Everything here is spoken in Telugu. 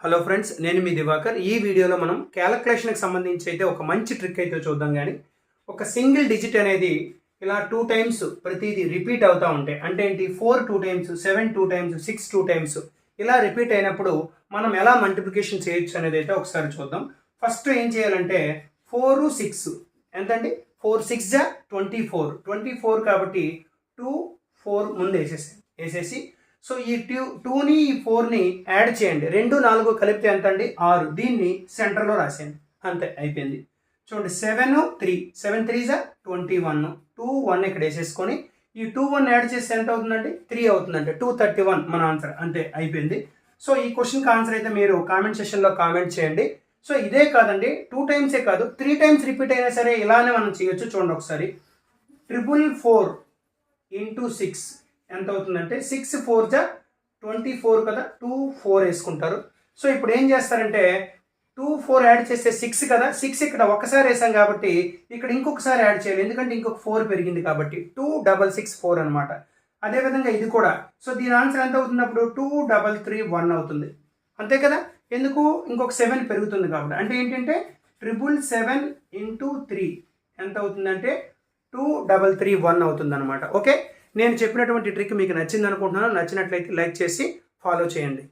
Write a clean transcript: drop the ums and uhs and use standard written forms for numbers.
హలో ఫ్రెండ్స్, నేను మీ దివాకర్. ఈ వీడియోలో మనం క్యాలిక్యులేషన్కి సంబంధించి అయితే ఒక మంచి ట్రిక్ అయితే చూద్దాం. కానీ ఒక సింగిల్ డిజిట్ అనేది ఇలా 2 టైమ్స్ ప్రతిదీ రిపీట్ అవుతూ ఉంటాయి. అంటే ఏంటి, 4 2 టైమ్స్, 7 2 టైమ్స్, 6 2 టైమ్స్ ఇలా రిపీట్ అయినప్పుడు మనం ఎలా మల్టిప్లికేషన్ చేయొచ్చు అనేది అయితే ఒకసారి చూద్దాం. ఫస్ట్ ఏం చేయాలంటే 4 6 ఎంతండి, 4 6 24 24 కాబట్టి 2 4 ముందు వేసేసి సో ఈ 2ని 4ని యాడ్ చేయండి. 2 4 కలిపితే ఎంత అండి, 6. దీన్ని సెంటర్లో రాసేయండి, అంతే అయిపోయింది. చూడండి 7 3 7 3 21 2 1 ఇక్కడ వేసేసుకొని ఈ 2 1 యాడ్ చేస్తే ఎంత అవుతుందండి, 3 అవుతుందంటే 231 మన ఆన్సర్, అంతే అయిపోయింది. సో ఈ క్వశ్చన్కి ఆన్సర్ అయితే మీరు కామెంట్ సెషన్లో కామెంట్ చేయండి. సో ఇదే కాదండి, 2 టైమ్సే కాదు, 3 టైమ్స్ రిపీట్ అయినా సరే ఇలానే మనం చేయొచ్చు. చూడండి ఒకసారి, 444 ఇంటూ 6 ఎంత అవుతుందంటే 6 4 24 కదా, 2 4 వేసుకుంటారు. సో ఇప్పుడు ఏం చేస్తారంటే 2 4 యాడ్ చేస్తే 6 కదా, 6 ఇక్కడ ఒకసారి వేసాం కాబట్టి ఇక్కడ ఇంకొకసారి యాడ్ చేయాలి, ఎందుకంటే ఇంకొక 4 పెరిగింది కాబట్టి 2 6 6 4 అనమాట. అదేవిధంగా ఇది కూడా. సో దీని ఆన్సర్ ఎంత అవుతుంది, అప్పుడు 2 3 3 1 అవుతుంది, అంతే కదా. ఎందుకు, ఇంకొక 7 పెరుగుతుంది కాబట్టి. అంటే ఏంటంటే 777 ఇంటూ 3 ఎంత అవుతుందంటే 2 3 3 1 అవుతుంది అనమాట. ఓకే, నేను చెప్పినటువంటి ట్రిక్ మీకు నచ్చింది అనుకుంటున్నాను. నచ్చినట్లయితే లైక్ చేసి ఫాలో చేయండి.